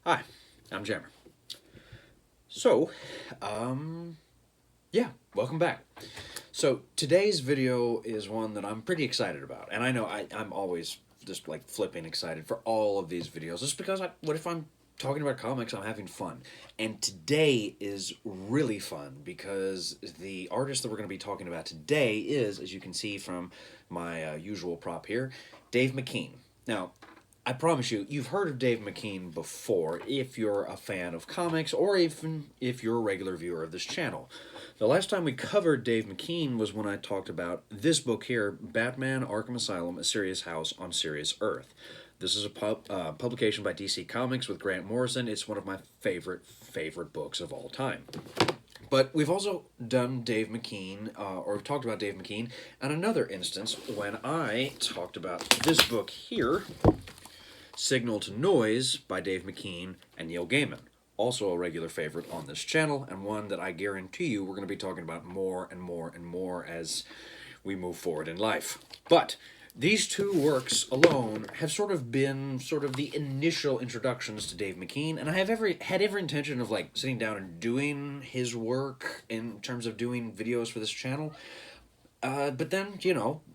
Hi, I'm Jammer. So, yeah, welcome back. So, today's video is one that I'm pretty excited about. And I know I'm always just like flipping excited for all of these videos. Just because what if I'm talking about comics, I'm having fun. And today is really fun because the artist that we're going to be talking about today is, as you can see from my usual prop here, Dave McKean. Now, I promise you, you've heard of Dave McKean before if you're a fan of comics or even if you're a regular viewer of this channel. The last time we covered Dave McKean was when I talked about this book here, Batman Arkham Asylum, A Serious House on Serious Earth. This is a publication by DC Comics with Grant Morrison. It's one of my favorite books of all time. But we've also done Dave McKean, or talked about Dave McKean, on another instance when I talked about this book here, Signal to Noise by Dave McKean and Neil Gaiman. Also a regular favorite on this channel, and one that I guarantee you we're going to be talking about more and more and more as we move forward in life. But these two works alone have sort of been the initial introductions to Dave McKean, and I have had every intention of like sitting down and doing his work in terms of doing videos for this channel. But then,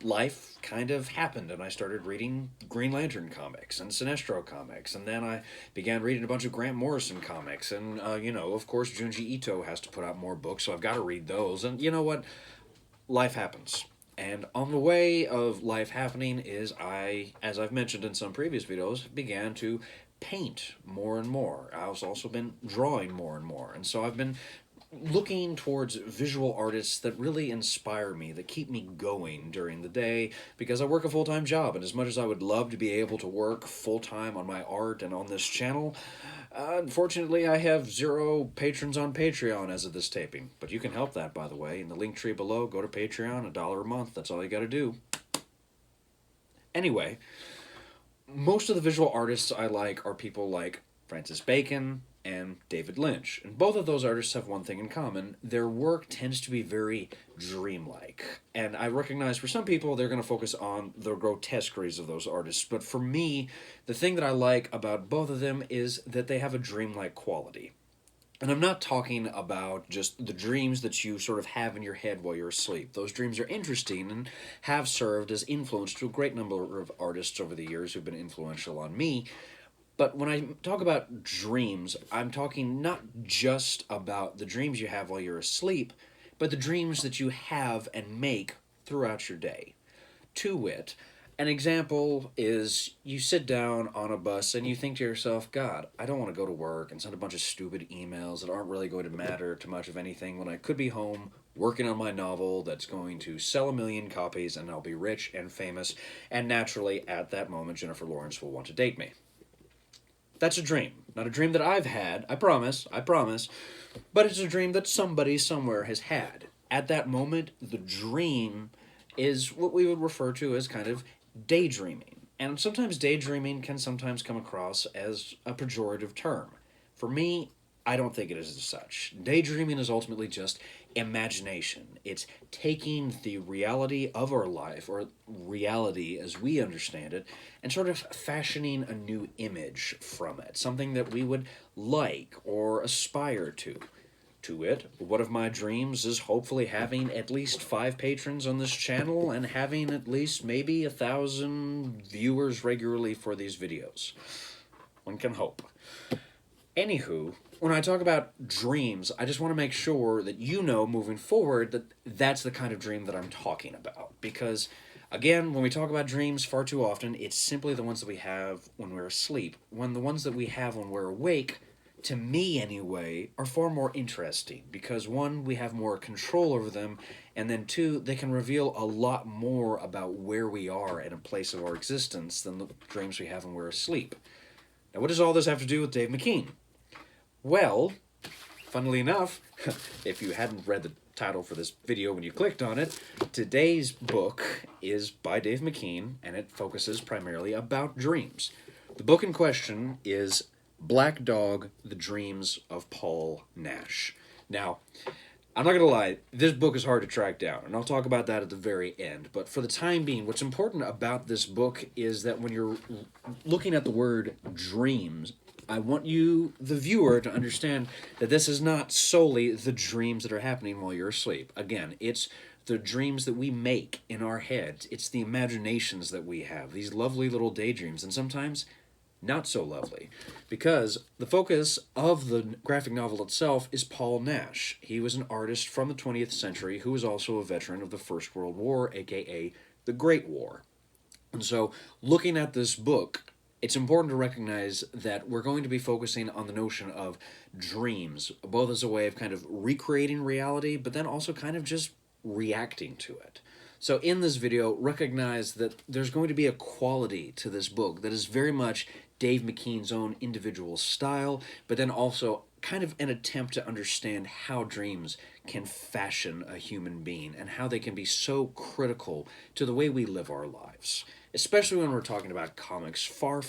life kind of happened, and I started reading Green Lantern comics and Sinestro comics, and then I began reading a bunch of Grant Morrison comics, and, of course, Junji Ito has to put out more books, so I've got to read those, and you know what? Life happens. And on the way of life happening is as I've mentioned in some previous videos, began to paint more and more. I've also been drawing more and more, and so I've been looking towards visual artists that really inspire me, that keep me going during the day, because I work a full-time job, and as much as I would love to be able to work full-time on my art and on this channel, unfortunately I have 0 patrons on Patreon as of this taping. But you can help that, by the way, in the link tree below. Go to Patreon, $1 a month, that's all you gotta do. Anyway, most of the visual artists I like are people like Francis Bacon and David Lynch. And both of those artists have one thing in common. Their work tends to be very dreamlike. And I recognize for some people they're going to focus on the grotesqueries of those artists. But for me, the thing that I like about both of them is that they have a dreamlike quality. And I'm not talking about just the dreams that you sort of have in your head while you're asleep. Those dreams are interesting and have served as influence to a great number of artists over the years who've been influential on me. But when I talk about dreams, I'm talking not just about the dreams you have while you're asleep, but the dreams that you have and make throughout your day. To wit, an example is you sit down on a bus and you think to yourself, God, I don't want to go to work and send a bunch of stupid emails that aren't really going to matter to much of anything when I could be home working on my novel that's going to sell 1 million copies and I'll be rich and famous, and naturally at that moment Jennifer Lawrence will want to date me. That's a dream. Not a dream that I've had, I promise, but it's a dream that somebody somewhere has had. At that moment, the dream is what we would refer to as kind of daydreaming. And sometimes daydreaming can sometimes come across as a pejorative term. For me, I don't think it is as such. Daydreaming is ultimately just imagination. It's taking the reality of our life, or reality as we understand it, and sort of fashioning a new image from it. Something that we would like or aspire to. To it, one of my dreams is hopefully having at least 5 patrons on this channel and having at least maybe 1,000 viewers regularly for these videos. One can hope. Anywho, when I talk about dreams, I just want to make sure that you know moving forward that that's the kind of dream that I'm talking about. Because, again, when we talk about dreams far too often, it's simply the ones that we have when we're asleep. When the ones that we have when we're awake, to me anyway, are far more interesting. Because, one, we have more control over them, and then two, they can reveal a lot more about where we are in a place of our existence than the dreams we have when we're asleep. Now, what does all this have to do with Dave McKean? Well, funnily enough, if you hadn't read the title for this video when you clicked on it, today's book is by Dave McKean, and it focuses primarily about dreams. The book in question is Black Dog, The Dreams of Paul Nash. Now, I'm not going to lie, this book is hard to track down, and I'll talk about that at the very end. But for the time being, what's important about this book is that when you're looking at the word dreams, I want you, the viewer, to understand that this is not solely the dreams that are happening while you're asleep. Again, it's the dreams that we make in our heads. It's the imaginations that we have, these lovely little daydreams, and sometimes not so lovely, because the focus of the graphic novel itself is Paul Nash. He was an artist from the 20th century who was also a veteran of the First World War, aka the Great War. And so, looking at this book, it's important to recognize that we're going to be focusing on the notion of dreams, both as a way of kind of recreating reality, but then also kind of just reacting to it. So in this video, recognize that there's going to be a quality to this book that is very much Dave McKean's own individual style, but then also kind of an attempt to understand how dreams can fashion a human being and how they can be so critical to the way we live our lives. Especially when we're talking about comics, far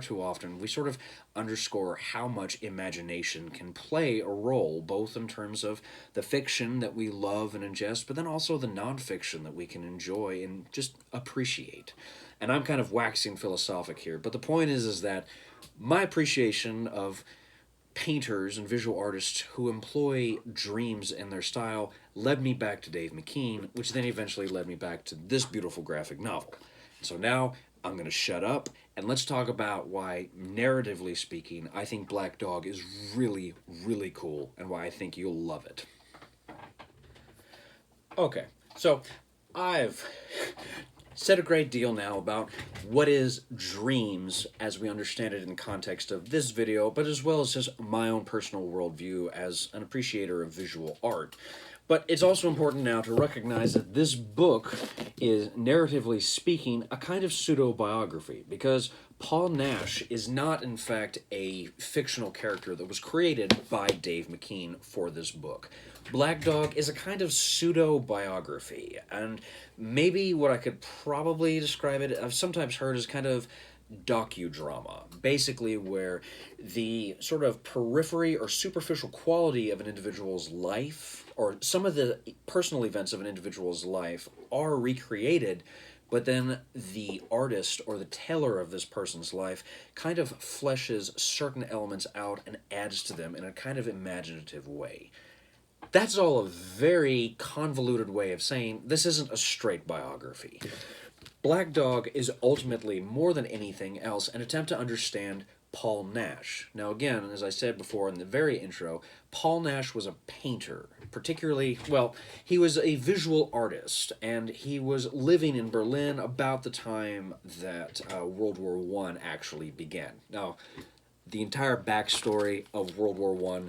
too often we sort of underscore how much imagination can play a role, both in terms of the fiction that we love and ingest, but then also the nonfiction that we can enjoy and just appreciate. And I'm kind of waxing philosophic here, but the point is that my appreciation of painters and visual artists who employ dreams in their style led me back to Dave McKean, which then eventually led me back to this beautiful graphic novel. So now I'm going to shut up and let's talk about why, narratively speaking, I think Black Dog is really, really cool and why I think you'll love it. Okay, so I've said a great deal now about what is dreams as we understand it in the context of this video, but as well as just my own personal worldview as an appreciator of visual art. But it's also important now to recognize that this book is, narratively speaking, a kind of pseudo-biography, because Paul Nash is not, in fact, a fictional character that was created by Dave McKean for this book. Black Dog is a kind of pseudo-biography, and maybe what I could probably describe it, I've sometimes heard as kind of docudrama, basically where the sort of periphery or superficial quality of an individual's life, or some of the personal events of an individual's life, are recreated, but then the artist or the teller of this person's life kind of fleshes certain elements out and adds to them in a kind of imaginative way. That's all a very convoluted way of saying this isn't a straight biography. Black Dog is ultimately, more than anything else, an attempt to understand Paul Nash. Now again, as I said before in the very intro, Paul Nash was a painter, particularly, well, he was a visual artist, and he was living in Berlin about the time that World War I actually began. Now, the entire backstory of World War I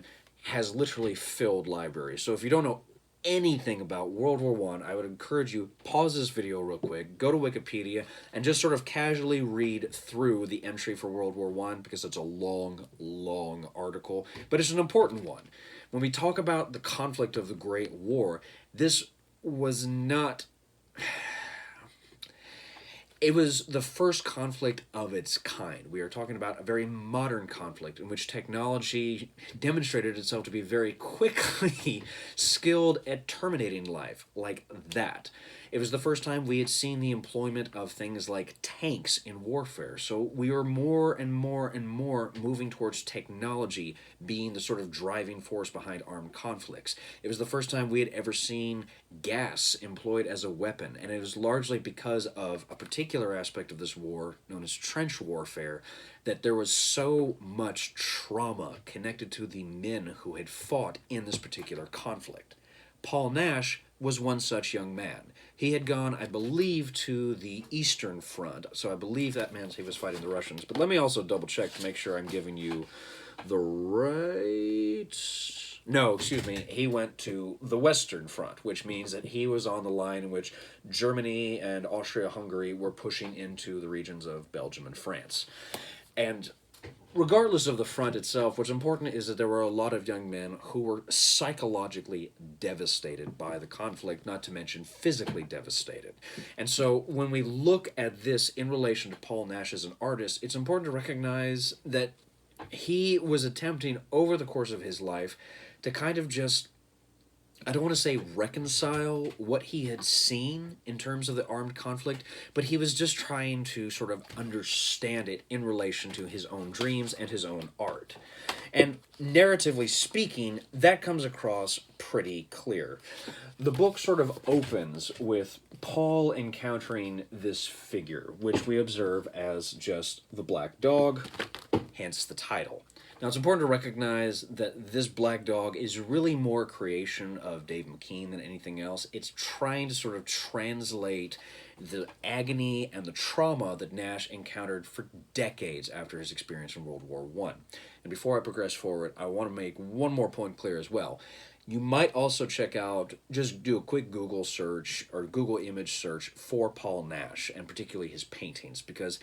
has literally filled libraries, so if you don't know anything about World War I would encourage you, pause this video real quick, go to Wikipedia, and just sort of casually read through the entry for World War I, because it's a long article, but it's an important one. When we talk about the conflict of the Great War, this was not... It was the first conflict of its kind. We are talking about a very modern conflict in which technology demonstrated itself to be very quickly skilled at terminating life, like that. It was the first time we had seen the employment of things like tanks in warfare. So we were more and more moving towards technology being the sort of driving force behind armed conflicts. It was the first time we had ever seen gas employed as a weapon, and it was largely because of a particular aspect of this war, known as trench warfare, that there was so much trauma connected to the men who had fought in this particular conflict. Paul Nash was one such young man. He had gone, I believe, to the Eastern Front, so I believe that meant he was fighting the Russians. But let me also double check to make sure I'm giving you the right... No, excuse me, he went to the Western Front, which means that he was on the line in which Germany and Austria-Hungary were pushing into the regions of Belgium and France. And regardless of the front itself, what's important is that there were a lot of young men who were psychologically devastated by the conflict, not to mention physically devastated. And so when we look at this in relation to Paul Nash as an artist, it's important to recognize that he was attempting over the course of his life to kind of just I don't want to say reconcile what he had seen in terms of the armed conflict, but he was just trying to sort of understand it in relation to his own dreams and his own art. And narratively speaking, that comes across pretty clear. The book sort of opens with Paul encountering this figure, which we observe as just the black dog, hence the title. Now, it's important to recognize that this black dog is really more a creation of Dave McKean than anything else. It's trying to sort of translate the agony and the trauma that Nash encountered for decades after his experience in World War One. And before I progress forward, I want to make one more point clear as well. You might also check out, just do a quick Google search or Google image search for Paul Nash, and particularly his paintings, because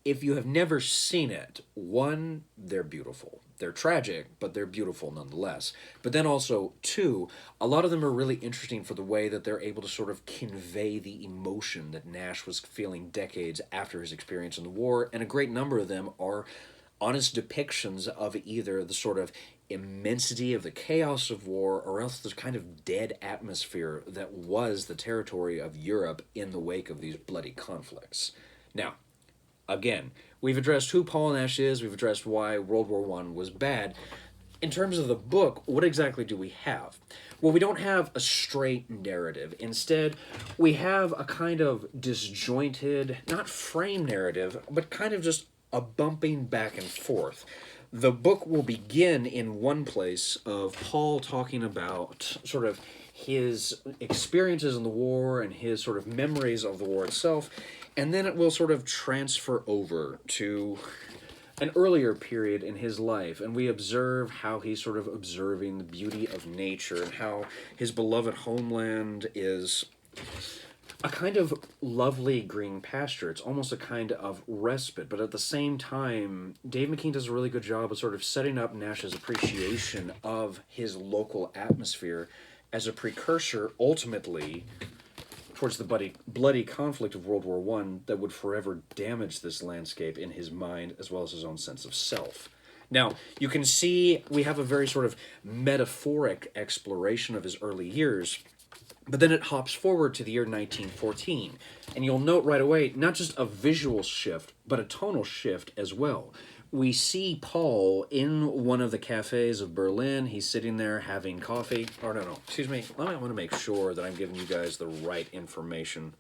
if you have never seen it, one, they're beautiful. They're tragic, but they're beautiful nonetheless. But then also, two, a lot of them are really interesting for the way that they're able to sort of convey the emotion that Nash was feeling decades after his experience in the war, and a great number of them are honest depictions of either the sort of immensity of the chaos of war or else the kind of dead atmosphere that was the territory of Europe in the wake of these bloody conflicts. Now, again, we've addressed who Paul Nash is, we've addressed why World War I was bad. In terms of the book, what exactly do we have? Well, we don't have a straight narrative. Instead, we have a kind of disjointed, not frame narrative, but kind of just a bumping back and forth. The book will begin in one place of Paul talking about sort of his experiences in the war and his sort of memories of the war itself, and then it will sort of transfer over to an earlier period in his life, and we observe how he's sort of observing the beauty of nature and how his beloved homeland is a kind of lovely green pasture. It's almost a kind of respite, but at the same time, Dave McKean does a really good job of sort of setting up Nash's appreciation of his local atmosphere as a precursor, ultimately, towards the bloody conflict of World War One that would forever damage this landscape in his mind as well as his own sense of self. Now, you can see we have a very sort of metaphoric exploration of his early years, but then it hops forward to the year 1914, and you'll note right away not just a visual shift, but a tonal shift as well. We see Paul in one of the cafes of Berlin. He's sitting there having coffee. Or no, excuse me. I might want to make sure that I'm giving you guys the right information.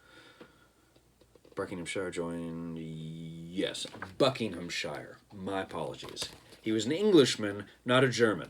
Buckinghamshire joined... Yes, Buckinghamshire. My apologies. He was an Englishman, not a German.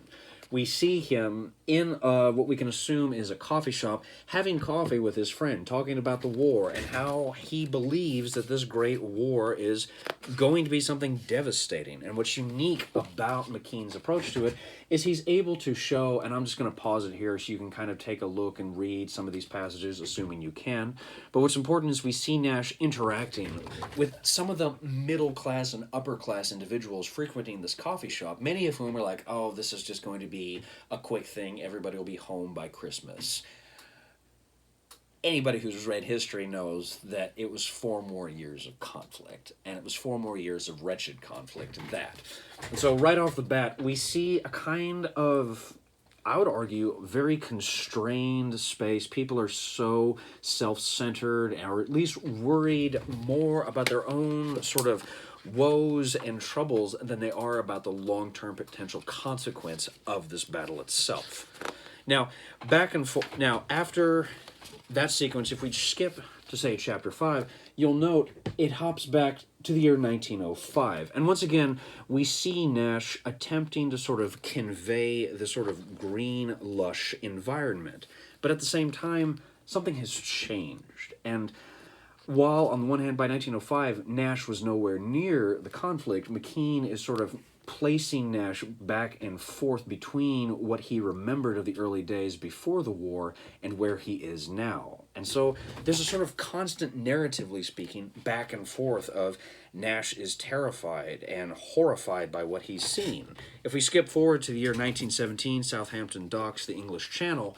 We see him in what we can assume is a coffee shop, having coffee with his friend, talking about the war and how he believes that this great war is going to be something devastating. And what's unique about McKean's approach to it is he's able to show, and I'm just going to pause it here so you can kind of take a look and read some of these passages, assuming you can. But what's important is we see Nash interacting with some of the middle class and upper class individuals frequenting this coffee shop, many of whom are like, oh, this is just going to be a quick thing, everybody will be home by Christmas. Anybody who's read history knows that it was 4 more years of conflict, and it was 4 more years of wretched conflict and that. And so right off the bat, we see a kind of, I would argue, very constrained space. People are so self-centered, or at least worried more about their own sort of woes and troubles than they are about the long-term potential consequence of this battle itself. Now, after that sequence, if we skip to, say, chapter 5, you'll note it hops back to the year 1905. And once again, we see Nash attempting to sort of convey the sort of green, lush environment. But at the same time, something has changed. And while, on the one hand, by 1905, Nash was nowhere near the conflict, McKean is sort of placing Nash back and forth between what he remembered of the early days before the war and where he is now. And so there's a sort of constant, narratively speaking, back and forth of Nash is terrified and horrified by what he's seen. If we skip forward to the year 1917, Southampton docks the English Channel,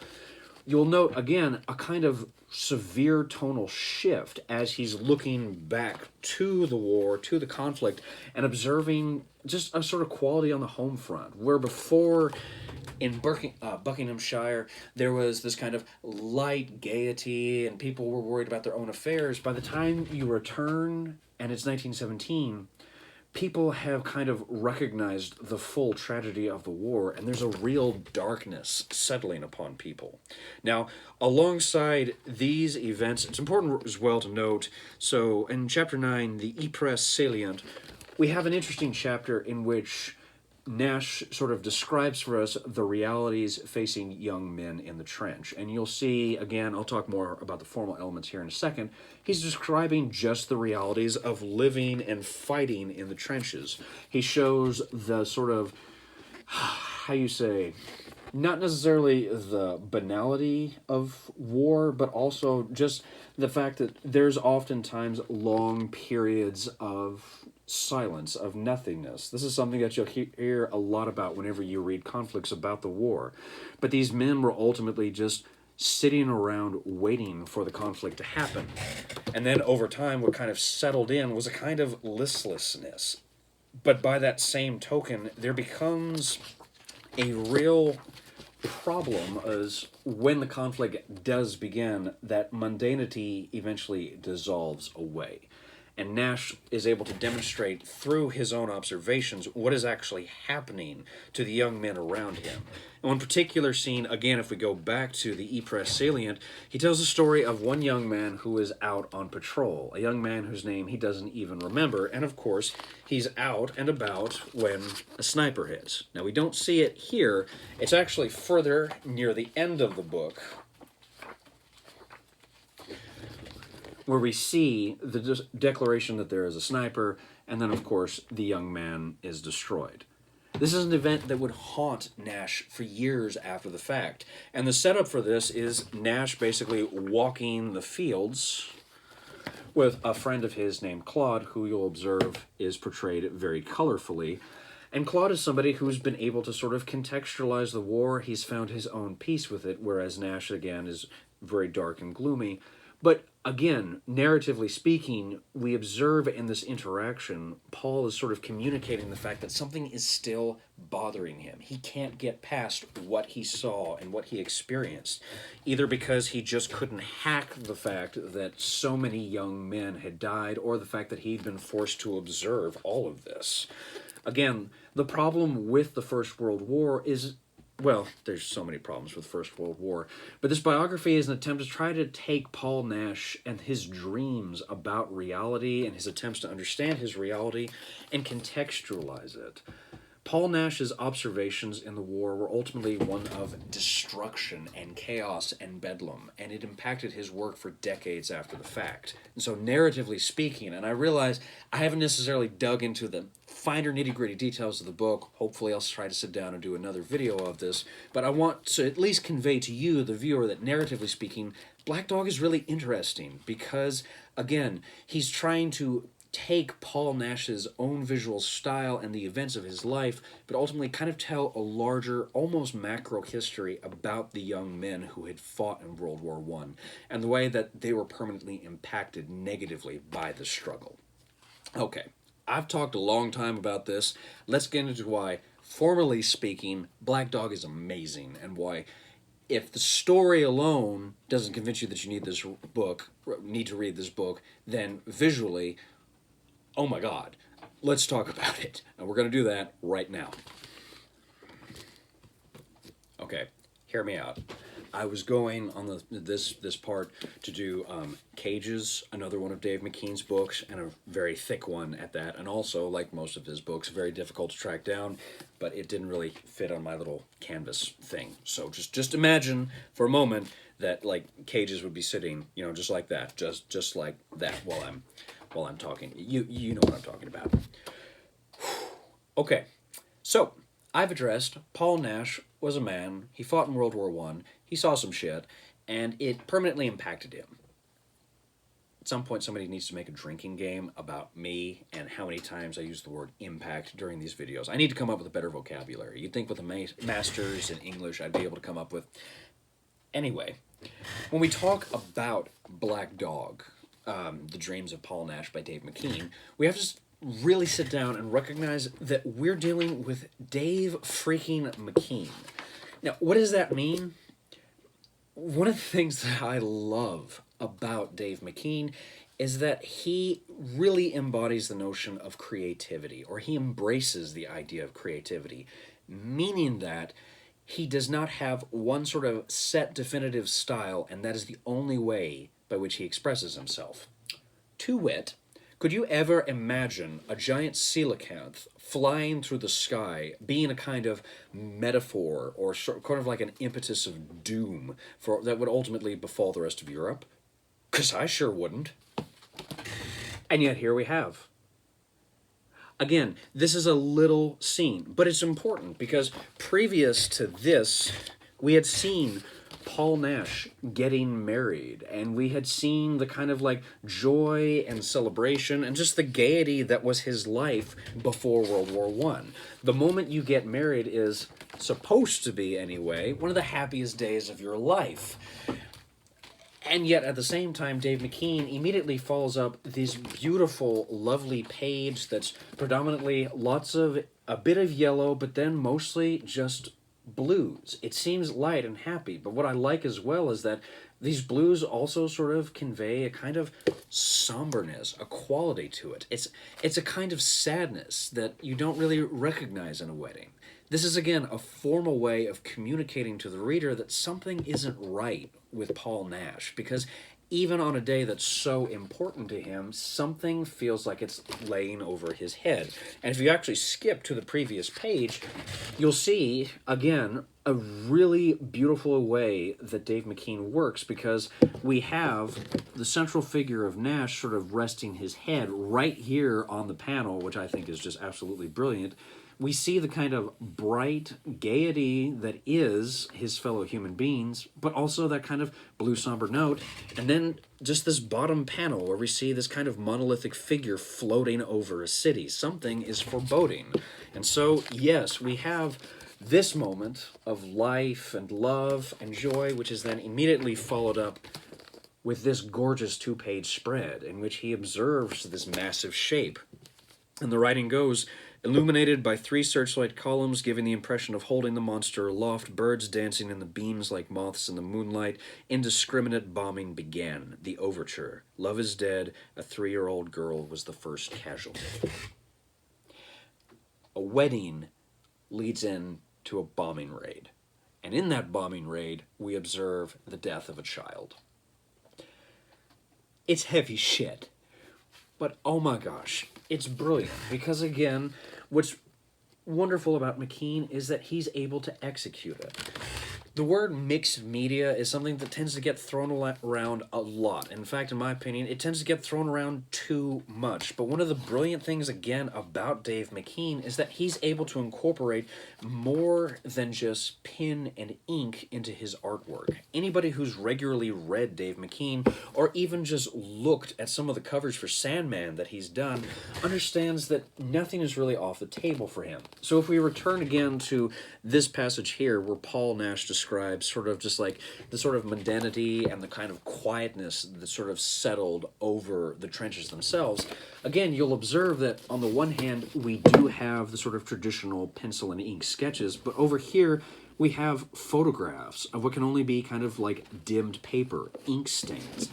you'll note, again, a kind of severe tonal shift as he's looking back to the war, to the conflict, and observing just a sort of quality on the home front, where before in Buckinghamshire there was this kind of light gaiety and people were worried about their own affairs. By the time you return, and it's 1917, people have kind of recognized the full tragedy of the war, and there's a real darkness settling upon people. Now, alongside these events, it's important as well to note, so in Chapter 9, the Ypres Salient, we have an interesting chapter in which Nash sort of describes for us the realities facing young men in the trench. And you'll see, again, I'll talk more about the formal elements here in a second. He's describing just the realities of living and fighting in the trenches. He shows the sort of, how you say, not necessarily the banality of war, but also just the fact that there's oftentimes long periods of silence, of nothingness. This is something that you'll hear a lot about whenever you read conflicts about the war. But these men were ultimately just sitting around waiting for the conflict to happen. And then over time, what kind of settled in was a kind of listlessness. But by that same token, there becomes a real problem as when the conflict does begin, that mundanity eventually dissolves away. And Nash is able to demonstrate through his own observations what is actually happening to the young men around him. And one particular scene, again, if we go back to the Ypres Salient, he tells the story of one young man who is out on patrol, a young man whose name he doesn't even remember, and of course, he's out and about when a sniper hits. Now, we don't see it here. It's actually further near the end of the book, where we see the declaration that there is a sniper, and then, of course, the young man is destroyed. This is an event that would haunt Nash for years after the fact. And the setup for this is Nash basically walking the fields with a friend of his named Claude, who you'll observe is portrayed very colorfully. And Claude is somebody who's been able to sort of contextualize the war. He's found his own peace with it, whereas Nash, again, is very dark and gloomy. But again, narratively speaking, we observe in this interaction, Paul is sort of communicating the fact that something is still bothering him. He can't get past what he saw and what he experienced, either because he just couldn't hack the fact that so many young men had died, or the fact that he'd been forced to observe all of this. Again, the problem with the First World War is, well, there's so many problems with First World War, but this biography is an attempt to try to take Paul Nash and his dreams about reality and his attempts to understand his reality and contextualize it. Paul Nash's observations in the war were ultimately one of destruction and chaos and bedlam, and it impacted his work for decades after the fact. And so narratively speaking, and I realize I haven't necessarily dug into the finer nitty-gritty details of the book. Hopefully I'll try to sit down and do another video of this, but I want to at least convey to you, the viewer, that narratively speaking, Black Dog is really interesting because, again, he's trying to take Paul Nash's own visual style and the events of his life, but ultimately kind of tell a larger, almost macro history about the young men who had fought in World War I and the way that they were permanently impacted negatively by the struggle. Okay, I've talked a long time about this. Let's get into why, formally speaking, Black Dog is amazing, and why, if the story alone doesn't convince you that you need this book, need to read this book, then visually, oh my God, let's talk about it. And we're going to do that right now. Okay, hear me out. I was going on this part to do Cages, another one of Dave McKean's books, and a very thick one at that, and also, like most of his books, very difficult to track down, but it didn't really fit on my little canvas thing. So just imagine for a moment that, like, Cages would be sitting, you know, just like that, just like that while I'm talking. You know what I'm talking about. Okay, so I've addressed Paul Nash was a man. He fought in World War I. He saw some shit, and it permanently impacted him. At some point, somebody needs to make a drinking game about me and how many times I use the word impact during these videos. I need to come up with a better vocabulary. You'd think with a master's in English, I'd be able to come up with... Anyway, when we talk about Black Dog, The Dreams of Paul Nash by Dave McKean, we have to really sit down and recognize that we're dealing with Dave freaking McKean. Now, what does that mean? One of the things that I love about Dave McKean is that he really embodies the notion of creativity, or he embraces the idea of creativity, meaning that he does not have one sort of set definitive style, and that is the only way by which he expresses himself. To wit, could you ever imagine a giant coelacanth flying through the sky being a kind of metaphor or kind of like an impetus of doom for that would ultimately befall the rest of Europe? 'Cause I sure wouldn't. And yet here we have. Again, this is a little scene, but it's important because previous to this, we had seen Paul Nash getting married, and we had seen the kind of like joy and celebration and just the gaiety that was his life before World War One. The moment you get married is supposed to be, anyway, one of the happiest days of your life. And yet, at the same time, Dave McKean immediately follows up this beautiful, lovely page that's predominantly a bit of yellow, but then mostly just blues. It seems light and happy, but what I like as well is that these blues also sort of convey a kind of somberness, a quality to it. It's a kind of sadness that you don't really recognize in a wedding. This is, again, a formal way of communicating to the reader that something isn't right with Paul Nash, because even on a day that's so important to him, something feels like it's laying over his head. And if you actually skip to the previous page, you'll see, again, a really beautiful way that Dave McKean works, because we have the central figure of Nash sort of resting his head right here on the panel, which I think is just absolutely brilliant. We see the kind of bright gaiety that is his fellow human beings, but also that kind of blue somber note. And then just this bottom panel where we see this kind of monolithic figure floating over a city. Something is foreboding. And so, yes, we have this moment of life and love and joy, which is then immediately followed up with this gorgeous two-page spread in which he observes this massive shape. And the writing goes, illuminated by 3 searchlight columns, giving the impression of holding the monster aloft, birds dancing in the beams like moths in the moonlight, indiscriminate bombing began. The overture. Love is dead. A 3-year-old girl was the first casualty. A wedding leads in to a bombing raid. And in that bombing raid, we observe the death of a child. It's heavy shit. But oh my gosh, it's brilliant, because again, what's wonderful about McKean is that he's able to execute it. The word mixed media is something that tends to get thrown around a lot. In fact, in my opinion, it tends to get thrown around too much. But one of the brilliant things, again, about Dave McKean is that he's able to incorporate more than just pen and ink into his artwork. Anybody who's regularly read Dave McKean, or even just looked at some of the covers for Sandman that he's done, understands that nothing is really off the table for him. So if we return again to this passage here, where Paul Nash describes sort of just like the sort of mundanity and the kind of quietness that sort of settled over the trenches themselves, again, you'll observe that on the one hand, we do have the sort of traditional pencil and ink sketches, but over here, we have photographs of what can only be kind of like dimmed paper, ink stains.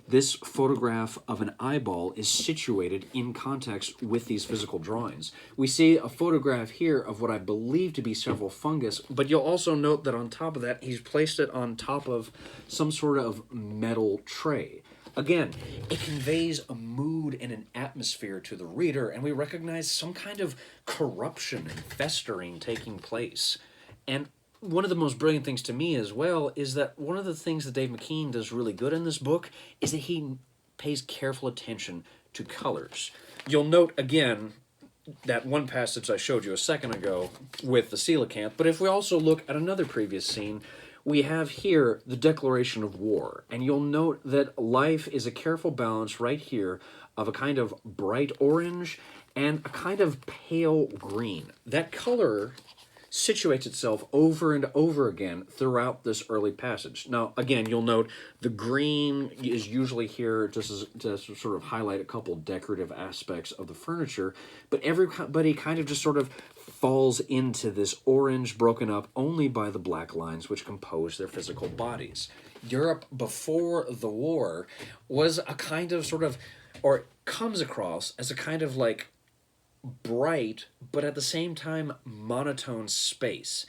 This photograph of an eyeball is situated in context with these physical drawings. We see a photograph here of what I believe to be several fungus, but you'll also note that on top of that, he's placed it on top of some sort of metal tray. Again, it conveys a mood and an atmosphere to the reader, and we recognize some kind of corruption and festering taking place. And one of the most brilliant things to me as well is that one of the things that Dave McKean does really good in this book is that he pays careful attention to colors. You'll note, again, that one passage I showed you a second ago with the coelacanth, but if we also look at another previous scene, we have here the declaration of war, and you'll note that life is a careful balance right here of a kind of bright orange and a kind of pale green. That color situates itself over and over again throughout this early passage. Now, again, you'll note the green is usually here just to sort of highlight a couple decorative aspects of the furniture, but everybody kind of just sort of falls into this orange broken up only by the black lines which compose their physical bodies. Europe before the war was a kind of sort of, or comes across as a kind of like bright, but at the same time monotone space.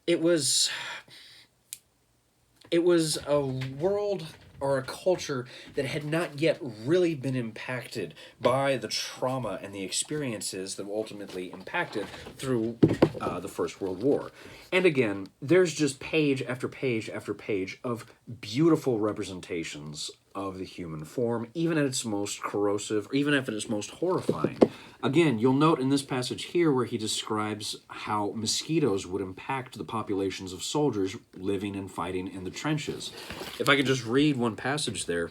It was a world or a culture that had not yet really been impacted by the trauma and the experiences that ultimately impacted through the First World War. And again, there's just page after page after page of beautiful representations of the human form, even at its most corrosive, or even at its most horrifying. Again, you'll note in this passage here where he describes how mosquitoes would impact the populations of soldiers living and fighting in the trenches. If I could just read one passage there.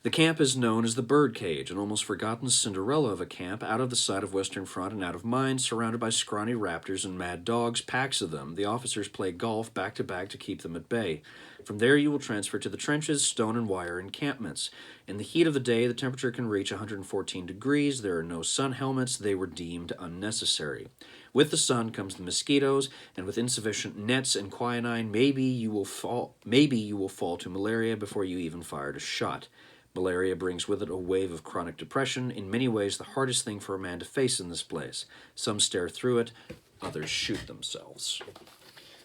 The camp is known as the birdcage, an almost forgotten Cinderella of a camp, out of the sight of Western Front and out of mind, surrounded by scrawny raptors and mad dogs, packs of them. The officers play golf back to back to keep them at bay. From there you will transfer to the trenches, stone and wire encampments. In the heat of the day, the temperature can reach 114 degrees. There are no sun helmets. They were deemed unnecessary. With the sun comes the mosquitoes, and with insufficient nets and quinine, maybe you will fall to malaria before you even fired a shot. Malaria brings with it a wave of chronic depression, in many ways the hardest thing for a man to face in this place. Some stare through it, others shoot themselves.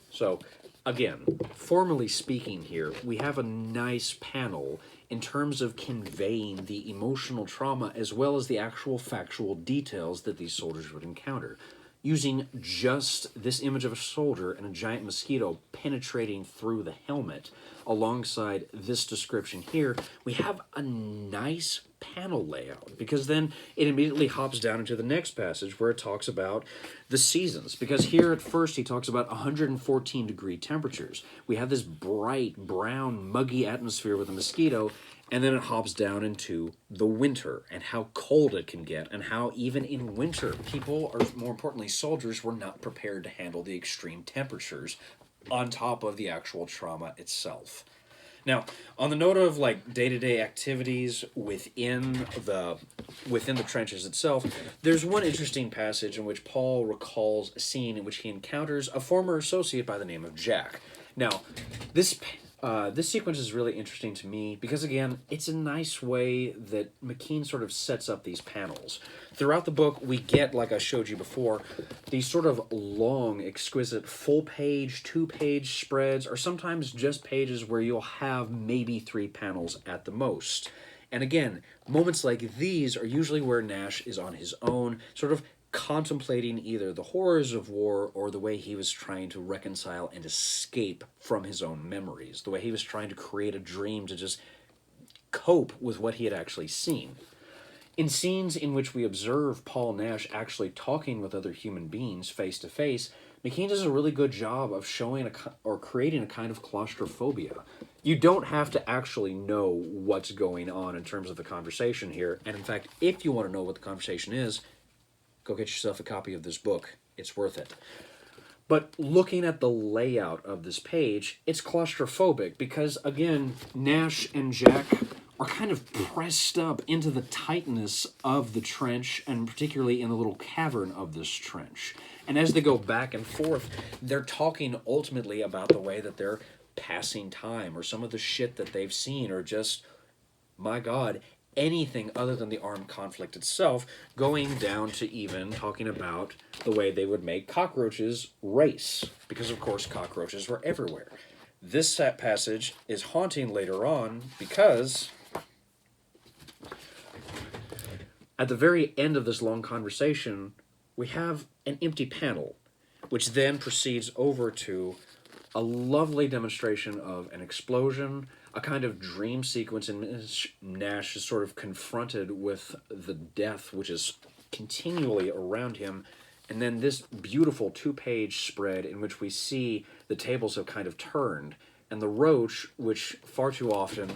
So, again, formally speaking here, we have a nice panel in terms of conveying the emotional trauma as well as the actual factual details that these soldiers would encounter. Using just this image of a soldier and a giant mosquito penetrating through the helmet, alongside this description here, we have a nice panel layout, because then it immediately hops down into the next passage where it talks about the seasons. Because here at first he talks about 114 degree temperatures. We have this bright, brown, muggy atmosphere with a mosquito, and then it hops down into the winter and how cold it can get, and how even in winter, people, or more importantly soldiers, were not prepared to handle the extreme temperatures on top of the actual trauma itself. Now, on the note of like day-to-day activities within the trenches itself, there's one interesting passage in which Paul recalls a scene in which he encounters a former associate by the name of Jack. Now, this sequence is really interesting to me because, again, it's a nice way that McKean sort of sets up these panels. Throughout the book, we get, like I showed you before, these sort of long, exquisite, full-page, two-page spreads, or sometimes just pages where you'll have maybe 3 panels at the most. And again, moments like these are usually where Nash is on his own, sort of contemplating either the horrors of war or the way he was trying to reconcile and escape from his own memories, the way he was trying to create a dream to just cope with what he had actually seen. In scenes in which we observe Paul Nash actually talking with other human beings face to face, McKean does a really good job of showing or creating a kind of claustrophobia. You don't have to actually know what's going on in terms of the conversation here, and in fact, if you want to know what the conversation is, go get yourself a copy of this book. It's worth it. But looking at the layout of this page, it's claustrophobic because, again, Nash and Jack are kind of pressed up into the tightness of the trench, and particularly in the little cavern of this trench. And as they go back and forth, they're talking ultimately about the way that they're passing time, or some of the shit that they've seen, or just, my God, anything other than the armed conflict itself, going down to even talking about the way they would make cockroaches race, because of course cockroaches were everywhere. This passage is haunting later on because at the very end of this long conversation, we have an empty panel, which then proceeds over to a lovely demonstration of an explosion, a kind of dream sequence in which Nash is sort of confronted with the death which is continually around him, and then this beautiful 2-page spread in which we see the tables have kind of turned, And the roach, which far too often,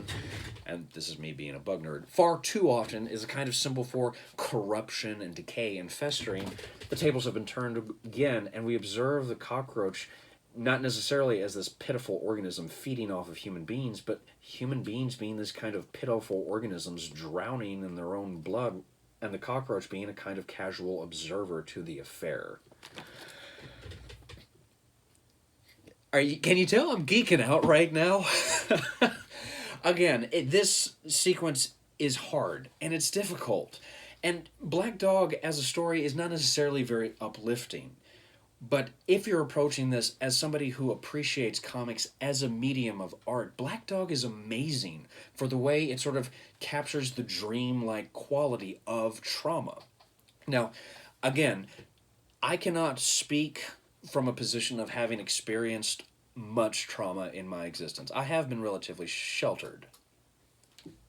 and this is me being a bug nerd, far too often is a kind of symbol for corruption and decay and festering. The tables have been turned again, and we observe the cockroach not necessarily as this pitiful organism feeding off of human beings, but human beings being this kind of pitiful organisms drowning in their own blood, and the cockroach being a kind of casual observer to the affair. Can you tell I'm geeking out right now? Again, this sequence is hard, and it's difficult. And Black Dog as a story is not necessarily very uplifting. But if you're approaching this as somebody who appreciates comics as a medium of art, Black Dog is amazing for the way it sort of captures the dream-like quality of trauma. Now, again, I cannot speak from a position of having experienced much trauma in my existence. I have been relatively sheltered.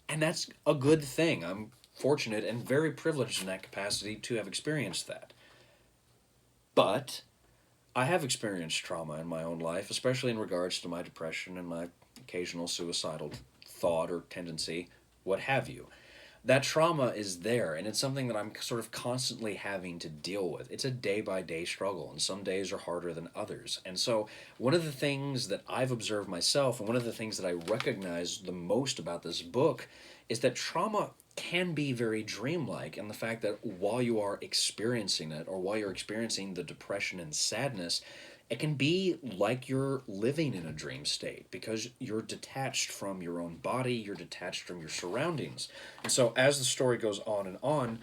And that's a good thing. I'm fortunate and very privileged in that capacity to have experienced that. But I have experienced trauma in my own life, especially in regards to my depression and my occasional suicidal thought or tendency, what have you. That trauma is there, and it's something that I'm sort of constantly having to deal with. It's a day-by-day struggle, and some days are harder than others. And so one of the things that I've observed myself, and one of the things that I recognize the most about this book, is that trauma can be very dreamlike, and the fact that while you are experiencing it, or while you're experiencing the depression and sadness, it can be like you're living in a dream state because you're detached from your own body, you're detached from your surroundings. And so as the story goes on,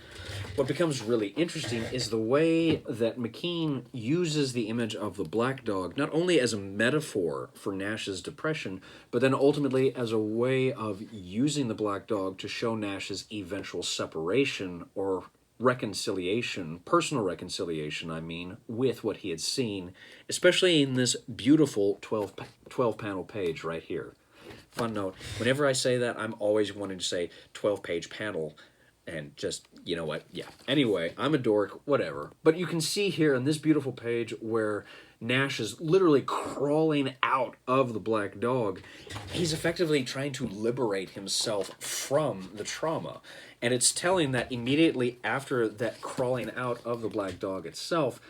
what becomes really interesting is the way that McKean uses the image of the black dog not only as a metaphor for Nash's depression, but then ultimately as a way of using the black dog to show Nash's eventual separation or reconciliation, personal reconciliation, I mean, with what he had seen, especially in this beautiful 12 panel page right here. Fun note, whenever I say that, I'm always wanting to say 12-page panel, and just, you know what, yeah. Anyway, I'm a dork, whatever. But you can see here in this beautiful page where Nash is literally crawling out of the black dog. He's effectively trying to liberate himself from the trauma. And it's telling that immediately after that crawling out of the black dog itself,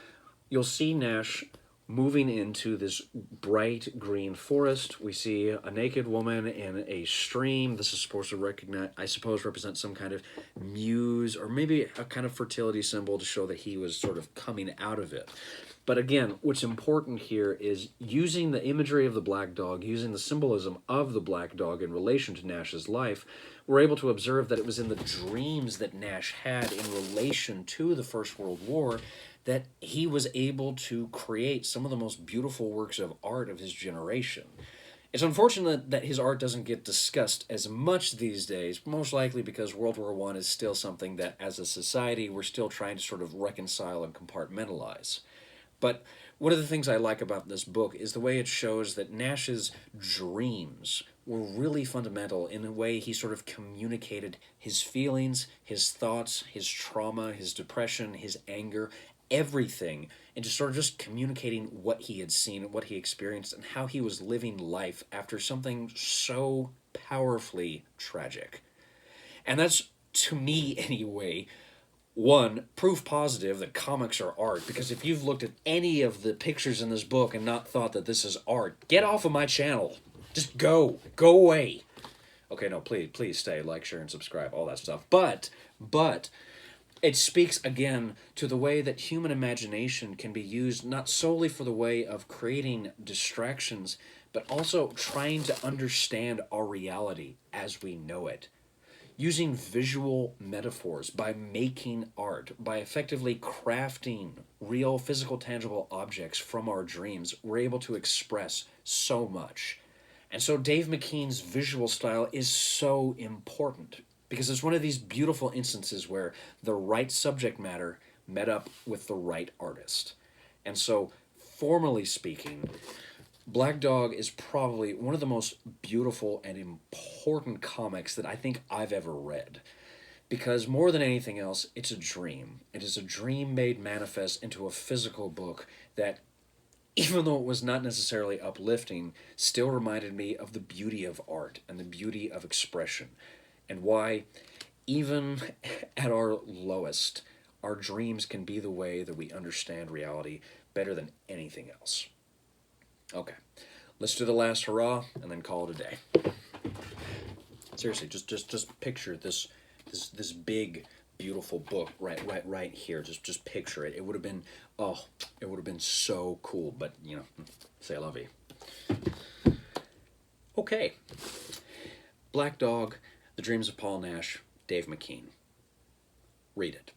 you'll see Nash moving into this bright green forest. We see a naked woman in a stream. This is supposed to represent some kind of muse or maybe a kind of fertility symbol to show that he was sort of coming out of it. But again, what's important here is using the imagery of the black dog, using the symbolism of the black dog in relation to Nash's life, we're able to observe that it was in the dreams that Nash had in relation to the First World War that he was able to create some of the most beautiful works of art of his generation. It's unfortunate that his art doesn't get discussed as much these days, most likely because World War I is still something that, as a society, we're still trying to sort of reconcile and compartmentalize. But one of the things I like about this book is the way it shows that Nash's dreams were really fundamental in the way he sort of communicated his feelings, his thoughts, his trauma, his depression, his anger, everything, into sort of just communicating what he had seen, what he experienced, and how he was living life after something so powerfully tragic. And that's, to me anyway, one, proof positive that comics are art, because if you've looked at any of the pictures in this book and not thought that this is art, get off of my channel. Just go away. Okay, no, please stay, like, share, and subscribe, all that stuff. But it speaks again to the way that human imagination can be used not solely for the way of creating distractions, but also trying to understand our reality as we know it. Using visual metaphors, by making art, by effectively crafting real, physical, tangible objects from our dreams, we're able to express so much. And so Dave McKean's visual style is so important, because it's one of these beautiful instances where the right subject matter met up with the right artist. And so, formally speaking, Black Dog is probably one of the most beautiful and important comics that I think I've ever read. Because more than anything else, it's a dream. It is a dream made manifest into a physical book that even though it was not necessarily uplifting, still reminded me of the beauty of art and the beauty of expression, and why, even at our lowest, our dreams can be the way that we understand reality better than anything else. Okay, let's do the last hurrah and then call it a day. Seriously, just picture this big, beautiful book right here. Just picture it. It would have been, oh, it would have been so cool. But you know, c'est la vie. Okay, Black Dog, The Dreams of Paul Nash, Dave McKean. Read it.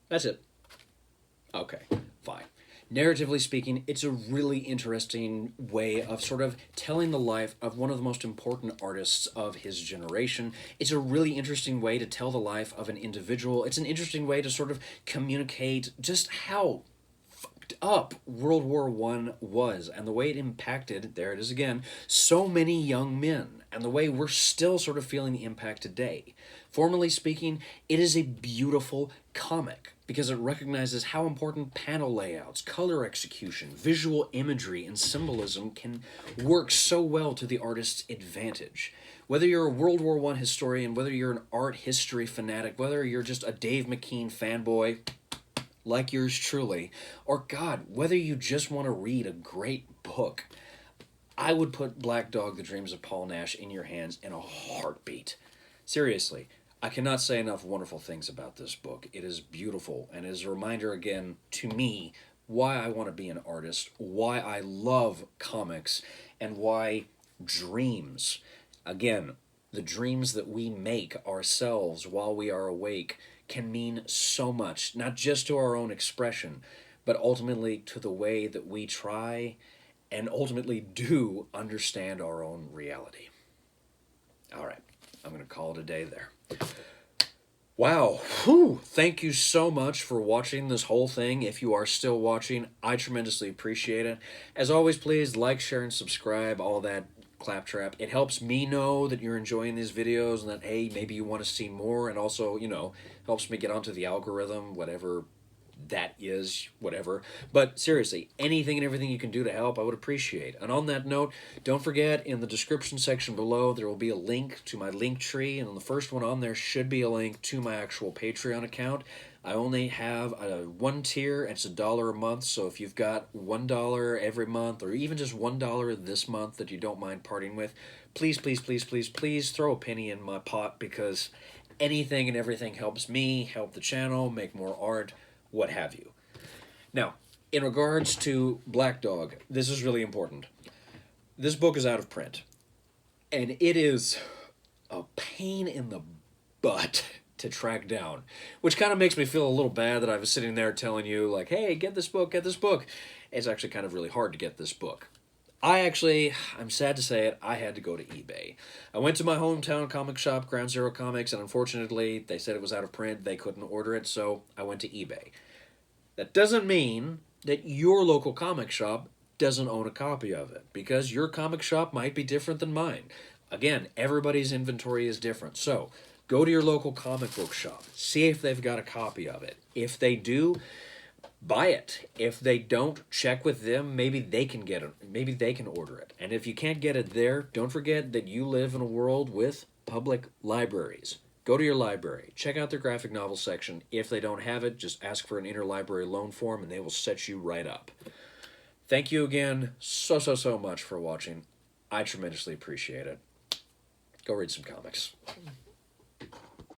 That's it. Okay, fine. Narratively speaking, it's a really interesting way of sort of telling the life of one of the most important artists of his generation. It's a really interesting way to tell the life of an individual. It's an interesting way to sort of communicate just how fucked up World War I was and the way it impacted, there it is again, so many young men, and the way we're still sort of feeling the impact today. Formally speaking, it is a beautiful comic because it recognizes how important panel layouts, color execution, visual imagery, and symbolism can work so well to the artist's advantage. Whether you're a World War I historian, whether you're an art history fanatic, whether you're just a Dave McKean fanboy like yours truly, or God, whether you just want to read a great book, I would put Black Dog, The Dreams of Paul Nash in your hands in a heartbeat. Seriously, I cannot say enough wonderful things about this book. It is beautiful, and it is a reminder again to me why I want to be an artist, why I love comics, and why dreams, again, the dreams that we make ourselves while we are awake, can mean so much, not just to our own expression, but ultimately to the way that we try and ultimately do understand our own reality. All right, I'm going to call it a day there. Wow. Whew. Thank you so much for watching this whole thing. If you are still watching, I tremendously appreciate it. As always, please like, share, and subscribe, all that claptrap. It helps me know that you're enjoying these videos and that, hey, maybe you want to see more, and also, you know, helps me get onto the algorithm, whatever that is, whatever. But seriously, anything and everything you can do to help, I would appreciate. And on that note, don't forget, in the description section below, there will be a link to my link tree, and on the first one on there should be a link to my actual Patreon account. I only have one tier, and it's $1 a month, so if you've got $1 every month, or even just $1 this month that you don't mind parting with, please, please, please, please, please throw a penny in my pot, because anything and everything helps me, help the channel, make more art, what have you. Now, in regards to Black Dog, this is really important. This book is out of print, and it is a pain in the butt to track down, which kind of makes me feel a little bad that I was sitting there telling you, like, hey, get this book, get this book. It's actually kind of really hard to get this book. I'm sad to say it, I had to go to eBay. I went to my hometown comic shop, Ground Zero Comics, and unfortunately, they said it was out of print, they couldn't order it, so I went to eBay. That doesn't mean that your local comic shop doesn't own a copy of it, because your comic shop might be different than mine. Again, everybody's inventory is different, so go to your local comic book shop, see if they've got a copy of it. If they do, buy it. If they don't, check with them. Maybe they can get it. Maybe they can order it. And if you can't get it there, don't forget that you live in a world with public libraries. Go to your library. Check out their graphic novel section. If they don't have it, just ask for an interlibrary loan form and they will set you right up. Thank you again so much for watching. I tremendously appreciate it. Go read some comics.